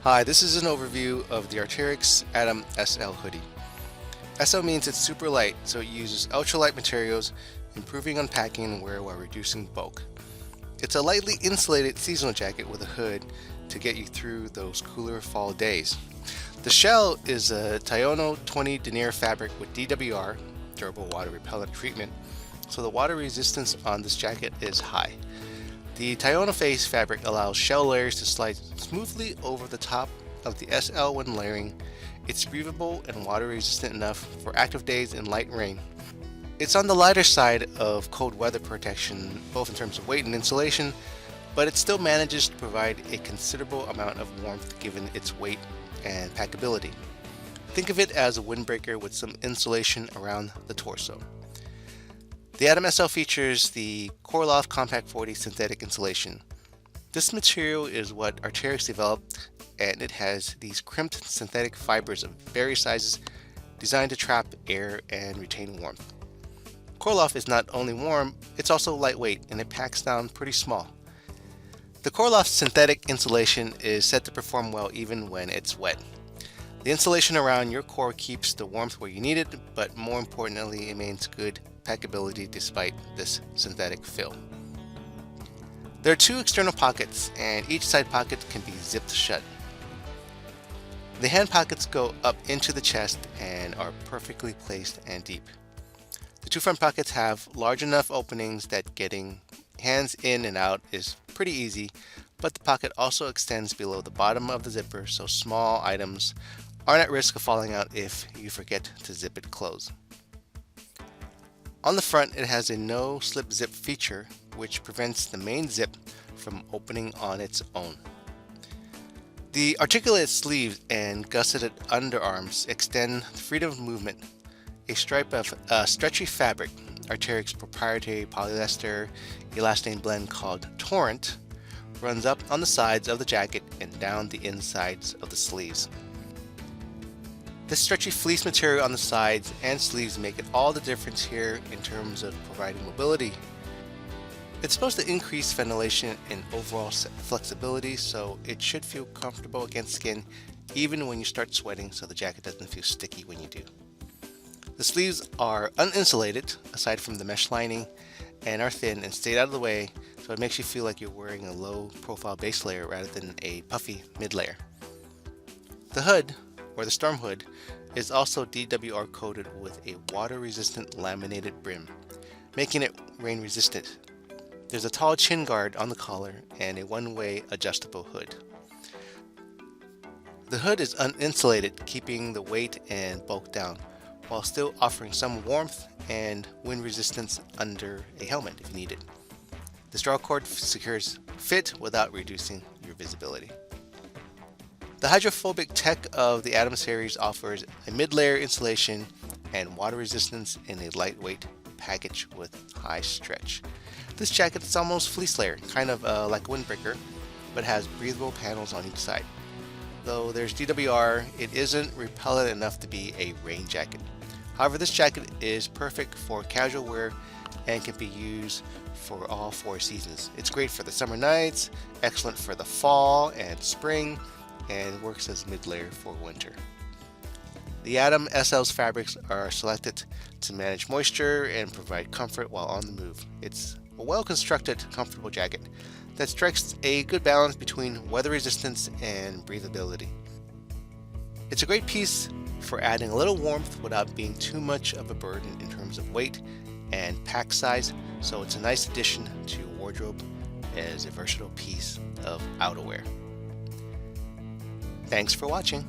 Hi, this is an overview of the Arc'teryx Atom SL Hoodie. SL means it's super light, so it uses ultralight materials, improving unpacking and wear while reducing bulk. It's a lightly insulated seasonal jacket with a hood to get you through those cooler fall days. The shell is a Tiono 20 denier fabric with DWR, durable water repellent treatment, so the water resistance on this jacket is high. The Tiono face fabric allows shell layers to slide smoothly over the top of the SL when layering. It's breathable and water resistant enough for active days in light rain. It's on the lighter side of cold weather protection, both in terms of weight and insulation, but it still manages to provide a considerable amount of warmth given its weight and packability. Think of it as a windbreaker with some insulation around the torso. The Atom SL features the Corloft Compact 40 synthetic insulation. This material is what Arc'teryx developed, and it has these crimped synthetic fibers of various sizes designed to trap air and retain warmth. Corloft is not only warm, it's also lightweight and it packs down pretty small. The Corloft synthetic insulation is said to perform well even when it's wet. The insulation around your core keeps the warmth where you need it, but more importantly, it maintains good packability despite this synthetic fill. There are two external pockets, and each side pocket can be zipped shut. The hand pockets go up into the chest and are perfectly placed and deep. The two front pockets have large enough openings that getting hands in and out is pretty easy, but the pocket also extends below the bottom of the zipper, so small items aren't at risk of falling out if you forget to zip it closed. On the front, it has a no slip zip feature, which prevents the main zip from opening on its own. The articulated sleeves and gusseted underarms extend freedom of movement. A stripe of stretchy fabric, Arc'teryx proprietary polyester elastane blend called Torrent, runs up on the sides of the jacket and down the insides of the sleeves. This stretchy fleece material on the sides and sleeves make it all the difference here in terms of providing mobility. It's supposed to increase ventilation and overall flexibility, so it should feel comfortable against skin even when you start sweating, so the jacket doesn't feel sticky when you do. The sleeves are uninsulated aside from the mesh lining and are thin and stay out of the way, so it makes you feel like you're wearing a low profile base layer rather than a puffy mid layer. The hood, or the storm hood, is also DWR coated with a water resistant laminated brim, making it rain resistant. There's a tall chin guard on the collar and a one-way adjustable hood. The hood is uninsulated, keeping the weight and bulk down, while still offering some warmth and wind resistance under a helmet if needed. The straw cord secures fit without reducing your visibility. The Hydrophobic Tech of the Atom series offers a mid-layer insulation and water resistance in a lightweight package with high stretch. This jacket is almost fleece layer, kind of like a windbreaker, but has breathable panels on each side. Though there's DWR, it isn't repellent enough to be a rain jacket. However, this jacket is perfect for casual wear and can be used for all four seasons. It's great for the summer nights, excellent for the fall and spring, and works as mid-layer for winter. The Atom SL's fabrics are selected to manage moisture and provide comfort while on the move. It's a well-constructed, comfortable jacket that strikes a good balance between weather resistance and breathability. It's a great piece for adding a little warmth without being too much of a burden in terms of weight and pack size, so it's a nice addition to your wardrobe as a versatile piece of outerwear. Thanks for watching.